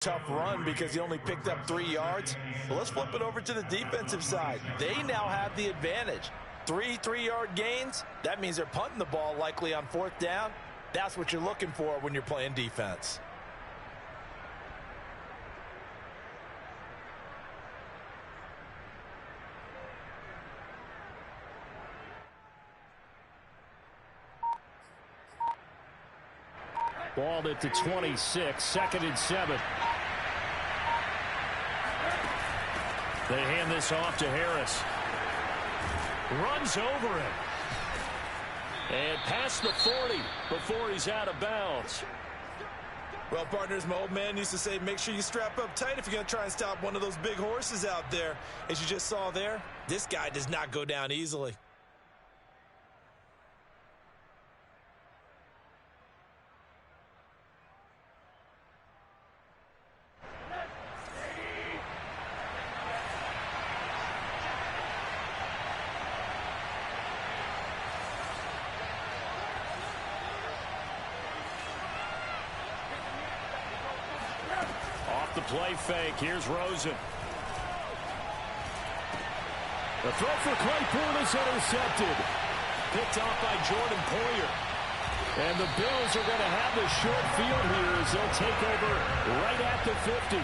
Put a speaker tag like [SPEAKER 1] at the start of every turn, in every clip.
[SPEAKER 1] Tough run because he only picked up 3 yards. Well, let's flip it over to the defensive side. They now have the advantage. 3 3-yard gains. That means they're punting the ball likely on 4th down. That's what you're looking for when you're playing defense.
[SPEAKER 2] Ball at the 26, 2nd and 7. They hand this off to Harris. Runs over him. And past the 40 before he's out of bounds.
[SPEAKER 1] Well, partners, my old man used to say, make sure you strap up tight if you're going to try and stop one of those big horses out there. As you just saw there, this guy does not go down easily.
[SPEAKER 2] The play fake. Here's Rosen. The throw for Claypool is intercepted. Picked off by Jordan Poyer. And the Bills are going to have the short field here as they'll take over right at the 50.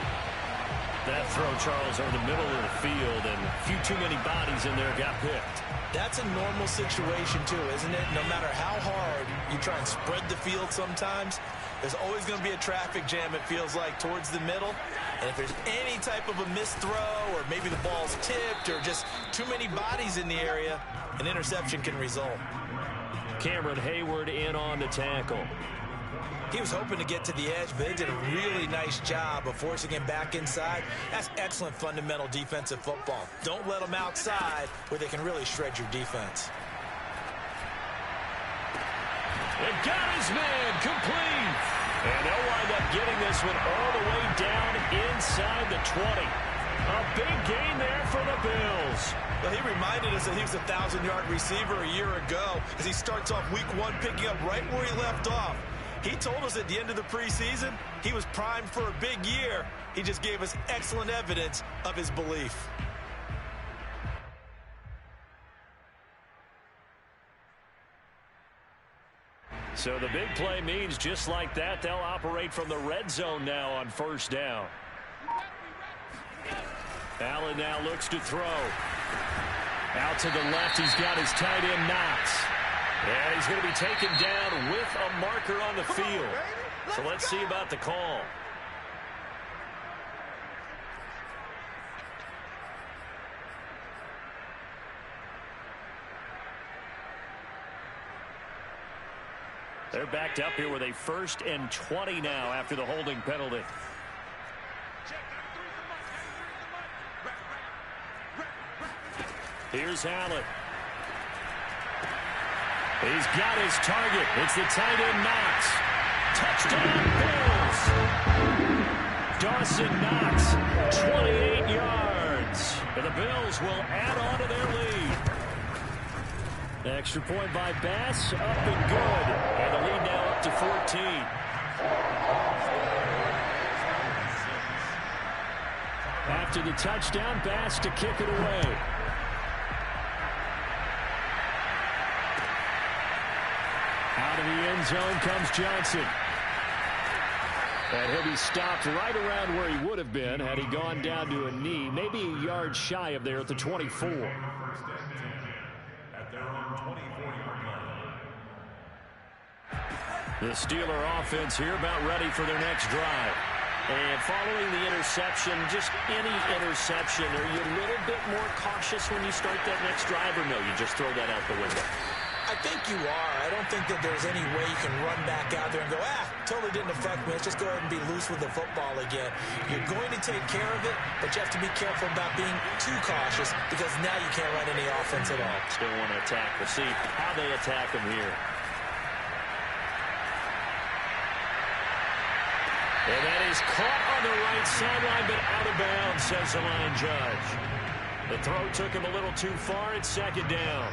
[SPEAKER 2] That throw, Charles, over the middle of the field, and a few too many bodies in there got picked.
[SPEAKER 1] That's a normal situation, too, isn't it? No matter how hard you try and spread the field sometimes, there's always going to be a traffic jam, it feels like, towards the middle. And if there's any type of a missed throw or maybe the ball's tipped or just too many bodies in the area, an interception can result.
[SPEAKER 2] Cameron Hayward in on the tackle.
[SPEAKER 1] He was hoping to get to the edge, but they did a really nice job of forcing him back inside. That's excellent fundamental defensive football. Don't let them outside where they can really shred your defense.
[SPEAKER 2] It got his man complete. And they'll wind up getting this one all the way down inside the 20. A big gain there for the Bills.
[SPEAKER 1] Well, he reminded us that he was a 1,000-yard receiver a year ago as he starts off week 1 picking up right where he left off. He told us at the end of the preseason he was primed for a big year. He just gave us excellent evidence of his belief.
[SPEAKER 2] So the big play means just like that, they'll operate from the red zone now on 1st down. Allen now looks to throw. Out to the left, he's got his tight end Knox. And he's going to be taken down with a marker on the field. So let's see about the call. They're backed up here with a 1st and 20 now after the holding penalty. Here's Allen. He's got his target. It's the tight end Knox. Touchdown Bills. Dawson Knox, 28 yards. And the Bills will add on to their lead. Extra point by Bass, up and good. And the lead now up to 14. After the touchdown, Bass to kick it away. Out of the end zone comes Johnson. And he'll be stopped right around where he would have been had he gone down to a knee, maybe a yard shy of there at the 24. The Steeler offense here about ready for their next drive. And following the interception, just any interception, are you a little bit more cautious when you start that next drive, or no, you just throw that out the window?
[SPEAKER 1] I think you are. I don't think that there's any way you can run back out there and go, totally didn't affect me. Let's just go ahead and be loose with the football again. You're going to take care of it, but you have to be careful about being too cautious because now you can't run any offense at all.
[SPEAKER 2] Still want to attack. We'll see how they attack him here. And that is caught on the right sideline, but out of bounds, says the line judge. The throw took him a little too far. It's 2nd down.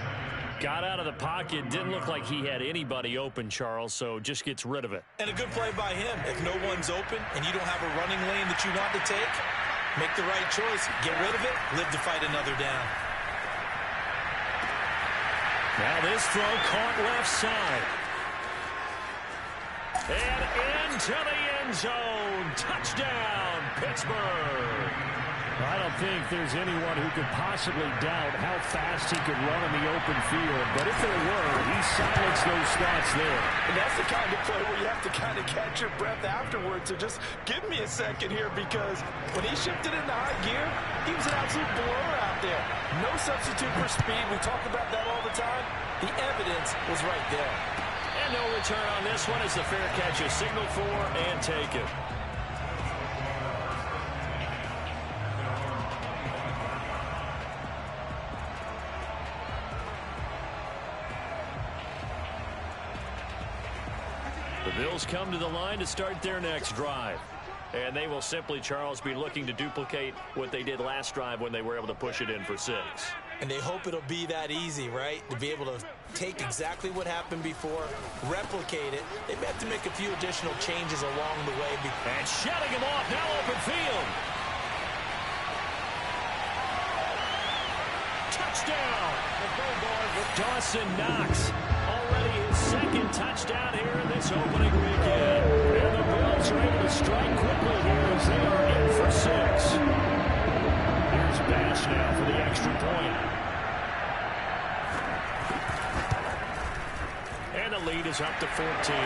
[SPEAKER 2] Got out of the pocket. Didn't look like he had anybody open, Charles, so just gets rid of it.
[SPEAKER 1] And a good play by him. If no one's open and you don't have a running lane that you want to take, make the right choice. Get rid of it. Live to fight another down.
[SPEAKER 2] Now this throw caught left side. And into the end zone. Touchdown, Pittsburgh. I don't think there's anyone who could possibly doubt how fast he could run in the open field. But if there were, he silenced those thoughts there.
[SPEAKER 1] And that's the kind of play where you have to kind of catch your breath afterwards. So just give me a second here, because when he shifted into high gear, he was an absolute blower out there. No substitute for speed. We talk about that all the time. The evidence was right there.
[SPEAKER 2] And no return on this one as the fair catch is signaled for and taken. The Bills come to the line to start their next drive. And they will simply, Charles, be looking to duplicate what they did last drive when they were able to push it in for 6.
[SPEAKER 1] And they hope it'll be that easy, right? To be able to take exactly what happened before, replicate it. They may have to make a few additional changes along the way.
[SPEAKER 2] And shutting him off, now open field. Touchdown! Dawson Knox. Already his second touchdown here in this opening weekend. And the Bills are able to strike quickly here as they are in for 6. Here's Bass now for the extra point. And the lead is up to 14.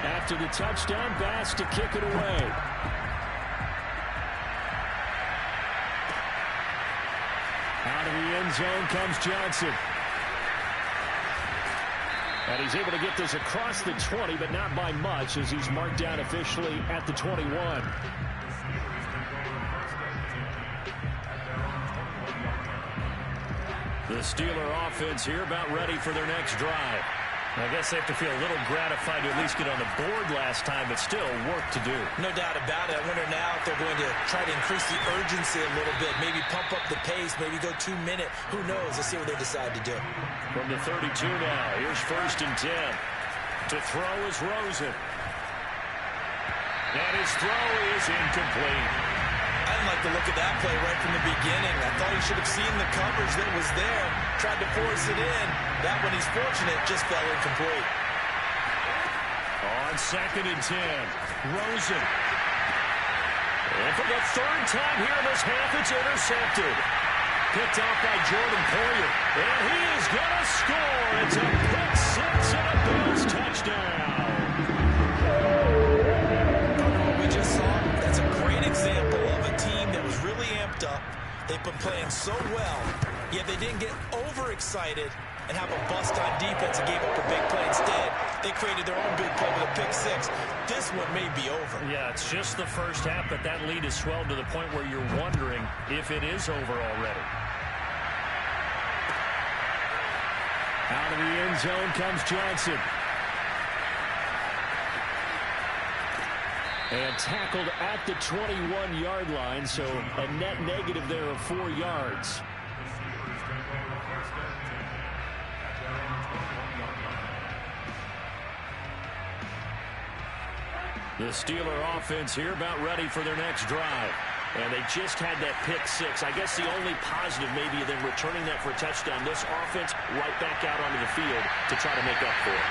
[SPEAKER 2] After the touchdown, Bass to kick it away. Out of the end zone comes Johnson. And he's able to get this across the 20, but not by much, as he's marked down officially at the 21. The Steeler offense here about ready for their next drive. I guess they have to feel a little gratified to at least get on the board last time, but still work to do.
[SPEAKER 1] No doubt about it. I wonder now if they're going to try to increase the urgency a little bit, maybe pump up the pace, maybe go 2-minute. Who knows? Let's see what they decide to do.
[SPEAKER 2] From the 32 now, here's 1st and 10. To throw is Rosen. And his throw is incomplete.
[SPEAKER 1] I didn't like the look of that play right from the beginning. I thought he should have seen the coverage that was there, tried to force it in. That one, he's fortunate, just fell incomplete.
[SPEAKER 2] On 2nd and 10, Rosen. And for the 3rd time here in this half, it's intercepted. Picked off by Jordan Poyer. And he is going to score. It's a pick 6 and a Bills touchdown.
[SPEAKER 1] We just saw, that's a great example of a team that was really amped up. They've been playing so well, yet they didn't get overexcited and have a bust on defense and gave up a big play. Instead, they created their own big play with a pick 6. This one may be over.
[SPEAKER 2] Yeah, it's just the first half, but that lead has swelled to the point where you're wondering if it is over already. Out of the end zone comes Johnson. And tackled at the 21-yard line, so a net negative there of 4 yards. The Steeler offense here about ready for their next drive. And they just had that pick 6. I guess the only positive maybe of them returning that for a touchdown. This offense right back out onto the field to try to make up for it.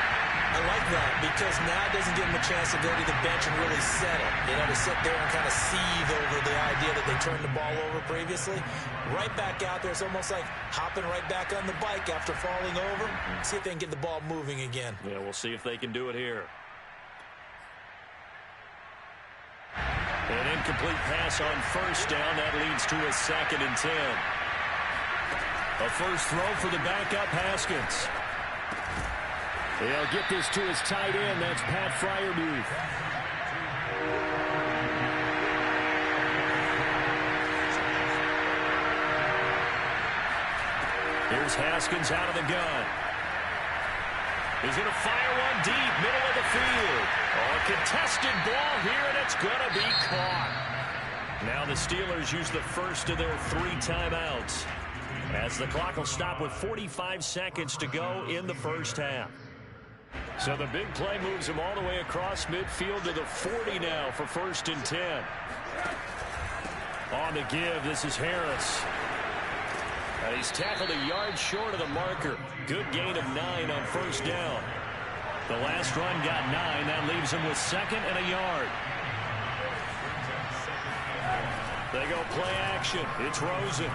[SPEAKER 1] I like that because now it doesn't give them a chance to go to the bench and really settle. You know, to sit there and kind of seethe over the idea that they turned the ball over previously. Right back out there. It's almost like hopping right back on the bike after falling over. See if they can get the ball moving again.
[SPEAKER 2] Yeah, we'll see if they can do it here. An incomplete pass on 1st down. That leads to a 2nd and 10. A first throw for the backup Haskins. He'll get this to his tight end. That's Pat Freiermuth. Here's Haskins out of the gun. He's going to fire one deep, middle of the field. Oh, a contested ball here, and it's going to be caught. Now the Steelers use the first of their 3 timeouts, as the clock will stop with 45 seconds to go in the first half. So the big play moves him all the way across midfield to the 40 now for 1st and 10. On the give, this is Harris. And he's tackled a yard short of the marker. Good gain of 9 on 1st down. The last run got 9. That leaves him with 2nd and a yard. They go play action. It's Rosen.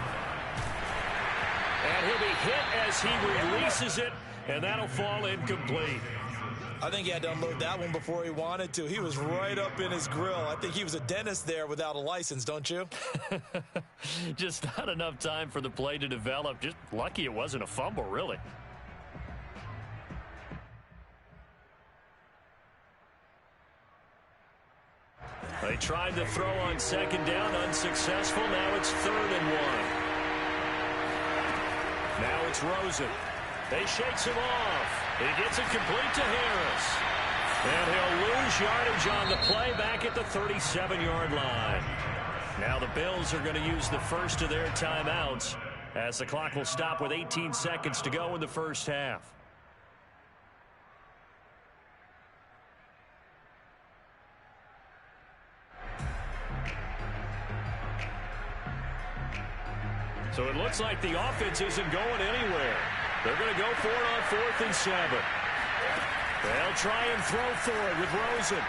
[SPEAKER 2] And he'll be hit as he releases it, and that'll fall incomplete.
[SPEAKER 1] I think he had to unload that one before he wanted to. He was right up in his grill. I think he was a dentist there without a license, don't you?
[SPEAKER 2] Just not enough time for the play to develop. Just lucky it wasn't a fumble, really. They tried to throw on 2nd down, unsuccessful. Now it's 3rd and 1. Now it's Rosen. They shakes him off. He gets it complete to Harris. And he'll lose yardage on the play back at the 37-yard line. Now the Bills are going to use the first of their timeouts, as the clock will stop with 18 seconds to go in the first half. So it looks like the offense isn't going anywhere. They're going to go for it on 4th and 7. They'll try and throw for it with Rosen.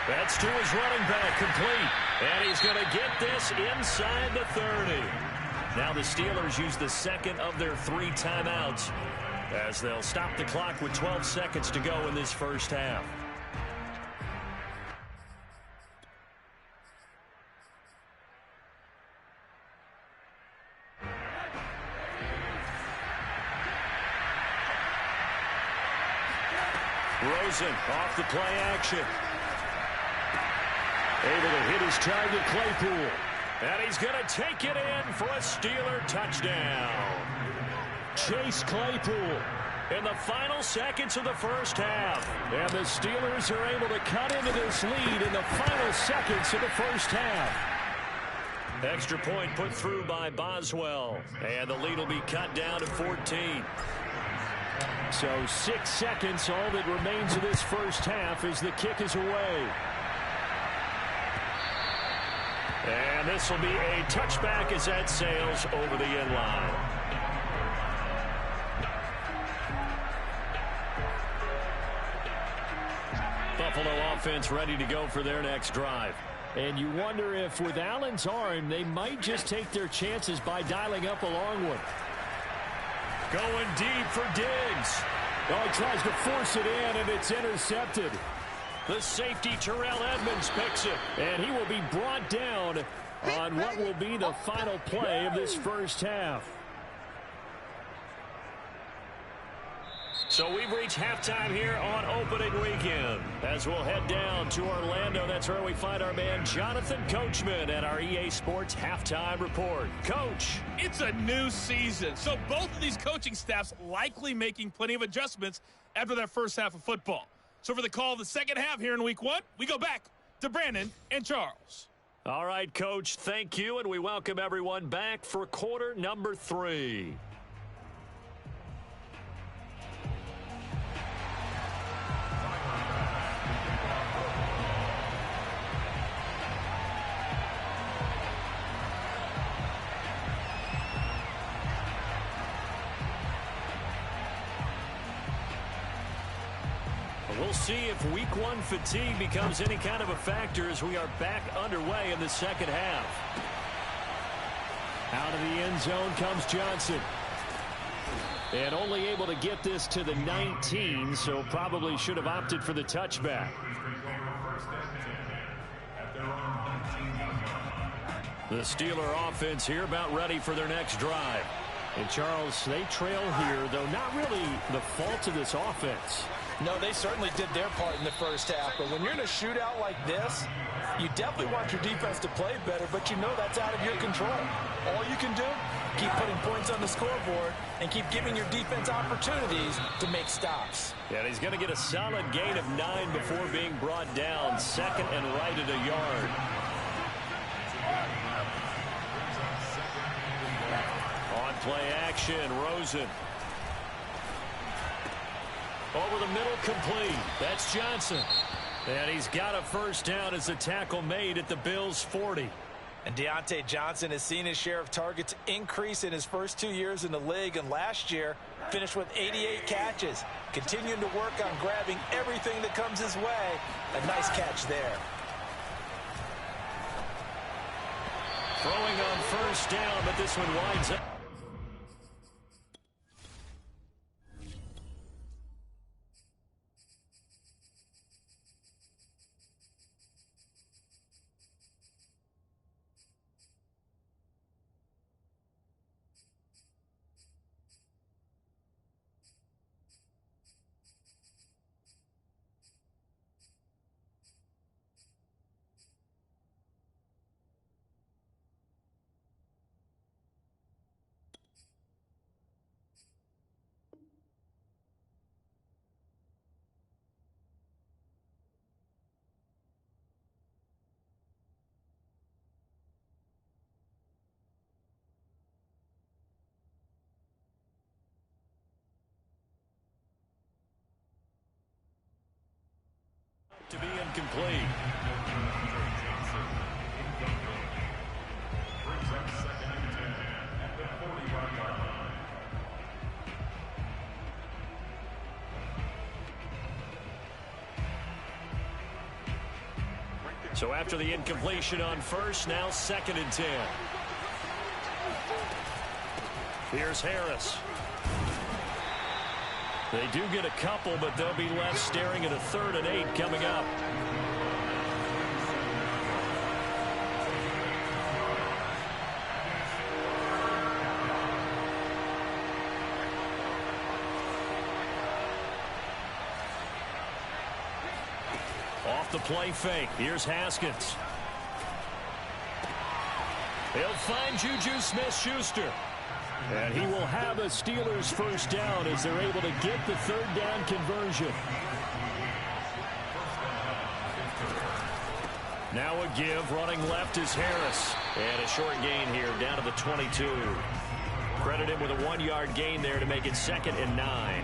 [SPEAKER 2] That's to his running back, complete. And he's going to get this inside the 30. Now the Steelers use the 2nd of their 3 timeouts, as they'll stop the clock with 12 seconds to go in this first half. Rosen off the play action. Able to hit his target, Claypool. And he's going to take it in for a Steeler touchdown. Chase Claypool in the final seconds of the first half. And the Steelers are able to cut into this lead in the final seconds of the first half. Extra point put through by Boswell. And the lead will be cut down to 14. So 6 seconds, all that remains of this first half as the kick is away. And this will be a touchback as that sails over the end line. Buffalo offense ready to go for their next drive. And you wonder if with Allen's arm, they might just take their chances by dialing up a long one. Going deep for Diggs. Oh, he tries to force it in, and it's intercepted. The safety, Terrell Edmonds, picks it. And he will be brought down on what will be the final play of this first half. So we've reached halftime here on opening weekend. As we'll head down to Orlando, that's where we find our man Jonathan Coachman at our EA Sports Halftime Report. Coach.
[SPEAKER 3] It's a new season, so both of these coaching staffs likely making plenty of adjustments after their first half of football. So for the call of the second half here in week 1, we go back to Brandon and Charles.
[SPEAKER 2] All right, Coach, thank you, and we welcome everyone back for quarter number 3. We'll see if week 1 fatigue becomes any kind of a factor as we are back underway in the second half. Out of the end zone comes Johnson. And only able to get this to the 19, so probably should have opted for the touchback. The Steeler offense here about ready for their next drive. And Charles, they trail here, though not really the fault of this offense.
[SPEAKER 1] No, they certainly did their part in the first half. But when you're in a shootout like this, you definitely want your defense to play better, but you know that's out of your control. All you can do, keep putting points on the scoreboard and keep giving your defense opportunities to make stops.
[SPEAKER 2] Yeah, and he's going to get a solid gain of 9 before being brought down. 2nd and right at a yard. On play action, Rosen. Over the middle, complete. That's Johnson. And he's got a first down as a tackle made at the Bills' 40.
[SPEAKER 1] And Deontay Johnson has seen his share of targets increase in his first 2 years in the league, and last year finished with 88 catches. Continuing to work on grabbing everything that comes his way. A nice catch there.
[SPEAKER 2] Throwing on first down, but this one winds up. To be incomplete. So after the incompletion on first, now 2nd and 10. Here's Harris. They do get a couple, but they'll be left staring at a 3rd and 8 coming up. Off the play fake. Here's Haskins. He'll find Juju Smith-Schuster. And he will have a Steelers first down as they're able to get the 3rd down conversion. Now a give. Running left is Harris. And a short gain here down to the 22. Credit him with a 1-yard gain there to make it 2nd and 9.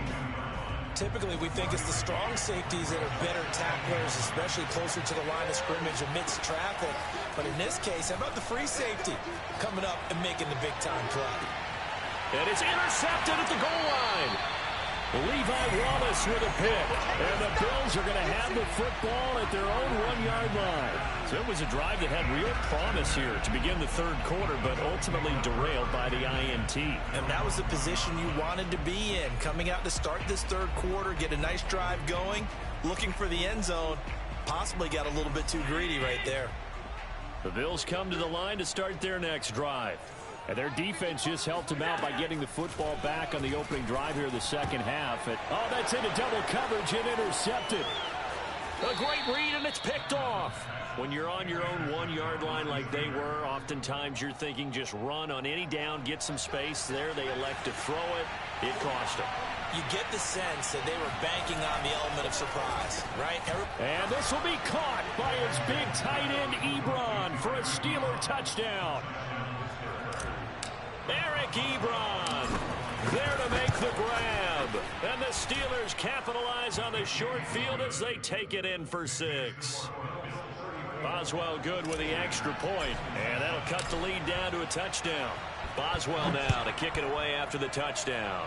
[SPEAKER 1] Typically, we think it's the strong safeties that are better tacklers, especially closer to the line of scrimmage amidst traffic. But in this case, how about the free safety coming up and making the big-time play?
[SPEAKER 2] And it's intercepted at the goal line. Levi Wallace with a pick. And the Bills are going to have the football at their own 1-yard line. So it was a drive that had real promise here to begin the 3rd quarter, but ultimately derailed by the INT.
[SPEAKER 1] And that was the position you wanted to be in. Coming out to start this 3rd quarter, get a nice drive going, looking for the end zone. Possibly got a little bit too greedy right there.
[SPEAKER 2] The Bills come to the line to start their next drive. And their defense just helped them out by getting the football back on the opening drive here in the 2nd half. That's into double coverage and intercepted. A great read, and it's picked off. When you're on your own 1-yard line like they were, oftentimes you're thinking just run on any down, get some space. There they elect to throw it. It cost them.
[SPEAKER 1] You get the sense that they were banking on the element of surprise, right?
[SPEAKER 2] And this will be caught by his big tight end, Ebron, for a Steeler touchdown. Eric Ebron there to make the grab. And the Steelers capitalize on the short field as they take it in for 6. Boswell good with the extra point. And that'll cut the lead down to a touchdown. Boswell now to kick it away after the touchdown.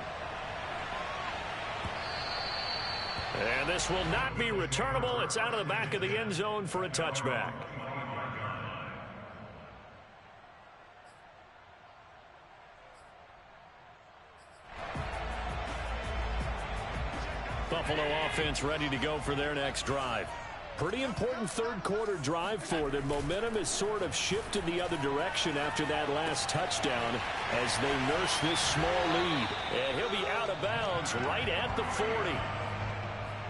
[SPEAKER 2] And this will not be returnable. It's out of the back of the end zone for a touchback. Buffalo offense ready to go for their next drive. Pretty important 3rd quarter drive for them. Momentum has sort of shifted the other direction after that last touchdown as they nurse this small lead. And he'll be out of bounds right at the 40.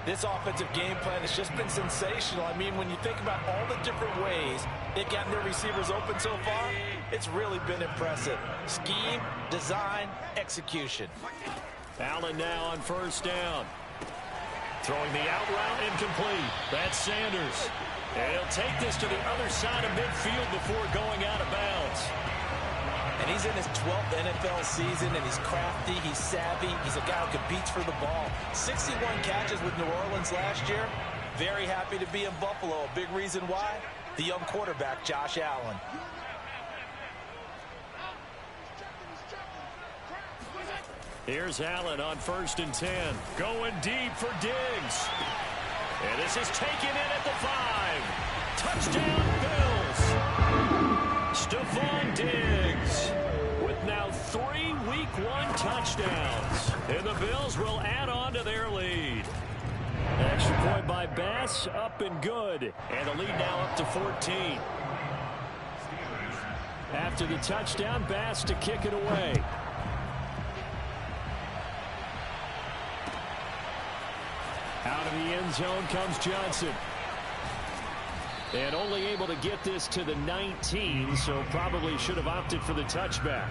[SPEAKER 1] This offensive game plan has just been sensational. I mean, when you think about all the different ways they've gotten their receivers open so far, it's really been impressive. Scheme, design, execution.
[SPEAKER 2] Allen now on first down. Throwing the out route incomplete. That's Sanders. And he'll take this to the other side of midfield before going out of bounds.
[SPEAKER 1] And he's in his 12th NFL season, and he's crafty, he's savvy, he's a guy who competes for the ball. 61 catches with New Orleans last year. Very happy to be in Buffalo. A big reason why, the young quarterback, Josh Allen.
[SPEAKER 2] Here's Allen on 1st and 10. Going deep for Diggs. And this is taken in at the 5. Touchdown, Bills. Stephon Diggs with now 3 Week 1 touchdowns. And the Bills will add on to their lead. Extra point by Bass, up and good. And the lead now up to 14. After the touchdown, Bass to kick it away. Out of the end zone comes Johnson. And only able to get this to the 19, so probably should have opted for the touchback.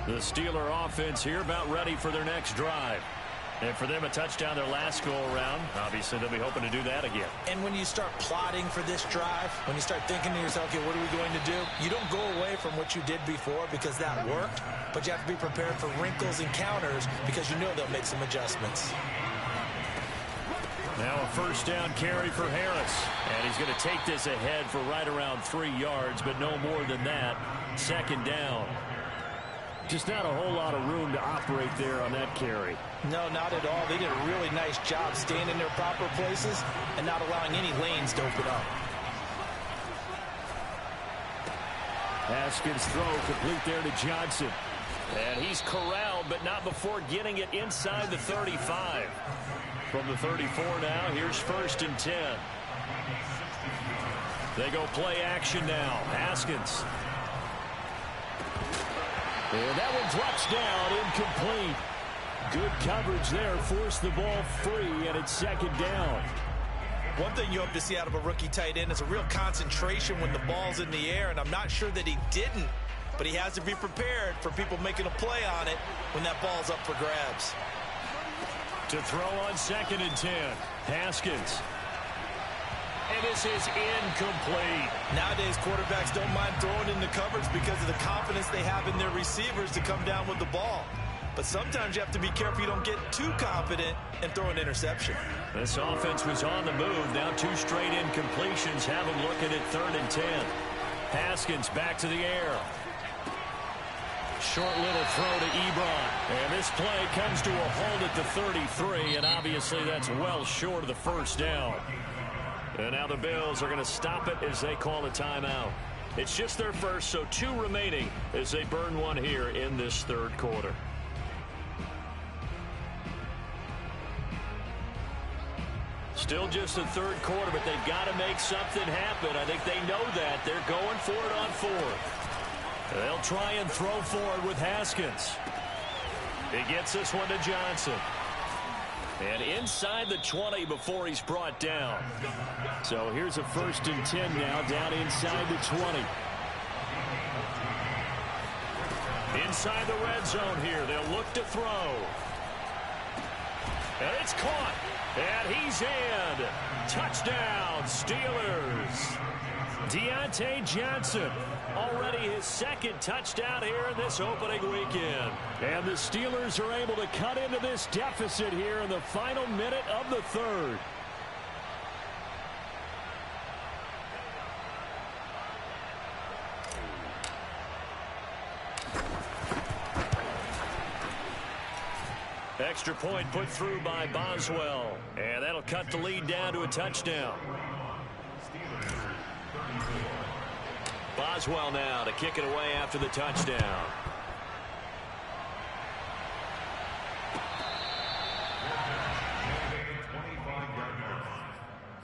[SPEAKER 2] The Steeler offense here about ready for their next drive. And for them, a touchdown their last go-around. Obviously, they'll be hoping to do that again.
[SPEAKER 1] And when you start plotting for this drive, when you start thinking to yourself, okay, what are we going to do? You don't go away from what you did before because that worked, but you have to be prepared for wrinkles and counters because you know they'll make some adjustments.
[SPEAKER 2] Now a 1st down carry for Harris. And he's going to take this ahead for right around 3 yards, but no more than that. 2nd down. Just not a whole lot of room to operate there on that carry.
[SPEAKER 1] No, not at all. They did a really nice job staying in their proper places and not allowing any lanes to open up.
[SPEAKER 2] Haskins' throw complete there to Johnson. And he's corralled, but not before getting it inside the 35. From the 34 now, here's 1st and 10. They go play action now. Haskins. And that one drops down, incomplete. Good coverage there, forced the ball free, and it's 2nd down.
[SPEAKER 1] One thing you hope to see out of a rookie tight end is a real concentration when the ball's in the air, and I'm not sure that he didn't, but he has to be prepared for people making a play on it when that ball's up for grabs.
[SPEAKER 2] To throw on 2nd and 10, Haskins. And this is incomplete.
[SPEAKER 1] Nowadays, quarterbacks don't mind throwing in the coverage because of the confidence they have in their receivers to come down with the ball. But sometimes you have to be careful you don't get too confident and throw an interception.
[SPEAKER 2] This offense was on the move. Now 2 straight incompletions have them looking at 3rd and 10. Haskins back to the air. Short little throw to Ebron. And this play comes to a halt at the 33, and obviously that's well short of the 1st down. And now the Bills are going to stop it as they call a timeout. It's just their first, so 2 remaining as they burn one here in this 3rd quarter. Still just the 3rd quarter, but they've got to make something happen. I think they know that. They're going for it on 4th. They'll try and throw forward with Haskins. He gets this one to Johnson. And inside the 20 before he's brought down. So here's a 1st and 10 now, down inside the 20. Inside the red zone here, they'll look to throw. And it's caught. And he's in. Touchdown, Steelers. Deontay Johnson, already his 2nd touchdown here in this opening weekend. And the Steelers are able to cut into this deficit here in the final minute of the 3rd. Extra point put through by Boswell. And that'll cut the lead down to a touchdown. Boswell now to kick it away after the touchdown.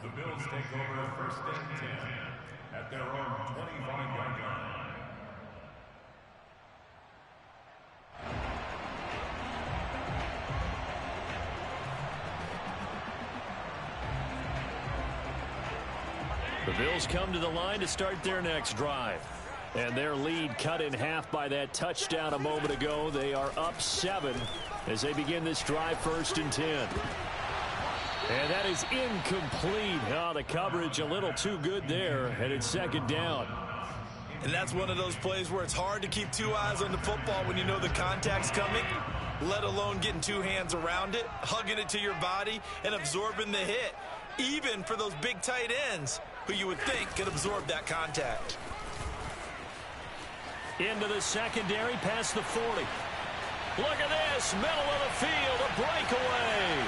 [SPEAKER 4] The Bills take over 1st and 10 at their own 25-yard line.
[SPEAKER 2] The Bills come to the line to start their next drive. And their lead cut in half by that touchdown a moment ago. They are up 7 as they begin this drive, 1st and 10. And that is incomplete. Oh, the coverage a little too good there, and it's 2nd down.
[SPEAKER 1] And that's one of those plays where it's hard to keep 2 eyes on the football when you know the contact's coming, let alone getting 2 hands around it, hugging it to your body, and absorbing the hit, even for those big tight ends who you would think could absorb that contact.
[SPEAKER 2] Into the secondary, past the 40. Look at this, middle of the field, a breakaway.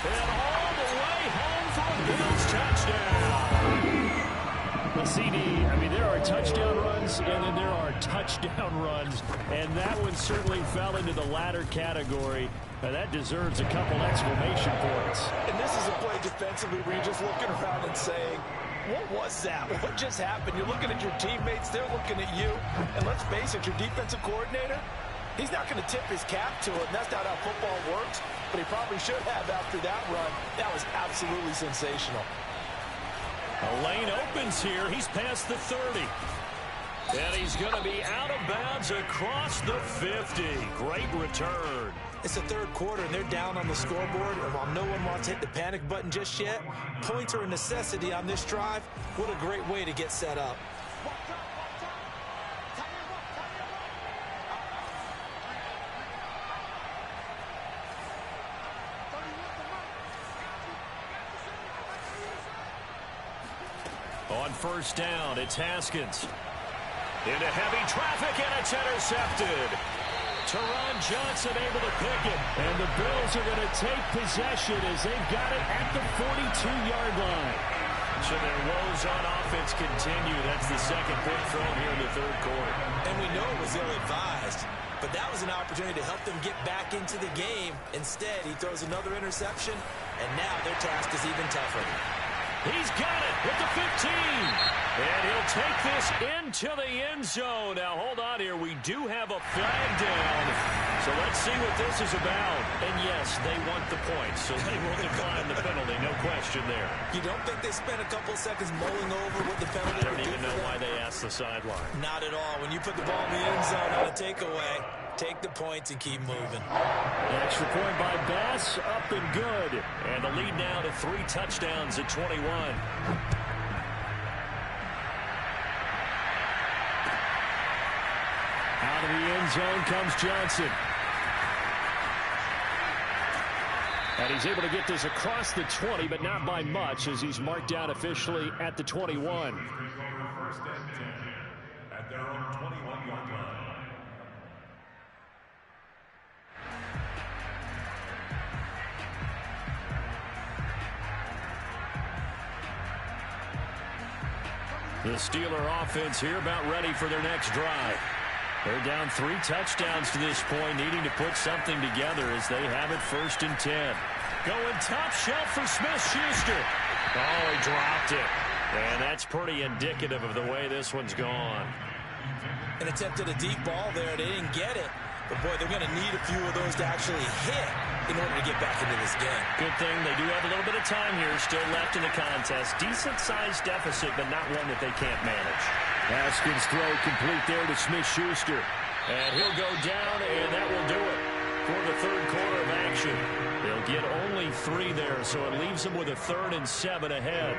[SPEAKER 2] And all the way home for a Bills touchdown. The CD, I mean, there are touchdown runs, and then there are touchdown runs. And that one certainly fell into the latter category. And that deserves a couple exclamation points.
[SPEAKER 1] And this is a play defensively where you're just looking around and saying, what was that? What just happened? You're looking at your teammates. They're looking at you. And let's face it, your defensive coordinator, he's not going to tip his cap to it. And that's not how football works. But he probably should have after that run. That was absolutely sensational.
[SPEAKER 2] A lane opens here. He's past the 30. And he's going to be out of bounds across the 50. Great return.
[SPEAKER 1] It's the 3rd quarter, and they're down on the scoreboard. And while no one wants to hit the panic button just yet, points are a necessity on this drive. What a great way to get set up.
[SPEAKER 2] On 1st down, it's Haskins. Into heavy traffic, and it's intercepted. Teron Johnson able to pick it. And the Bills are going to take possession as they've got it at the 42-yard line. So their woes on offense continue. That's the 2nd pick thrown here in the 3rd quarter.
[SPEAKER 1] And we know it was ill-advised, but that was an opportunity to help them get back into the game. Instead, he throws another interception, and now their task is even tougher.
[SPEAKER 2] He's got it at the 15. And he'll take this into the end zone. Now, hold on here. We do have a flag down. So let's see what this is about. And, yes, they want the points, so they will decline the penalty. No question there.
[SPEAKER 1] You don't think they spent a couple seconds mulling over what the penalty
[SPEAKER 2] I don't even know why they asked the sideline.
[SPEAKER 1] Not at all. When you put the ball in the end zone on a takeaway, take the points and keep moving.
[SPEAKER 2] An extra point by Bass, up and good. And the lead now to 3 touchdowns at 21. Out of the end zone comes Johnson. And he's able to get this across the 20, but not by much, as he's marked down officially at the 21.
[SPEAKER 4] 1st and 10 at their own 21-yard line.
[SPEAKER 2] The Steeler offense here about ready for their next drive. They're down 3 touchdowns to this point, needing to put something together as they have it 1st and 10. Going top shelf for Smith-Schuster. Oh, he dropped it. And that's pretty indicative of the way this one's gone.
[SPEAKER 1] An attempt at a deep ball there. They didn't get it. But, boy, they're going to need a few of those to actually hit in order to get back into this game.
[SPEAKER 2] Good thing they do have a little bit of time here still left in the contest. Decent-sized deficit, but not one that they can't manage. Haskins' throw complete there to Smith-Schuster. And he'll go down, and that will do it for the 3rd quarter of action. They'll get only 3 there, so it leaves them with a 3rd and 7 ahead.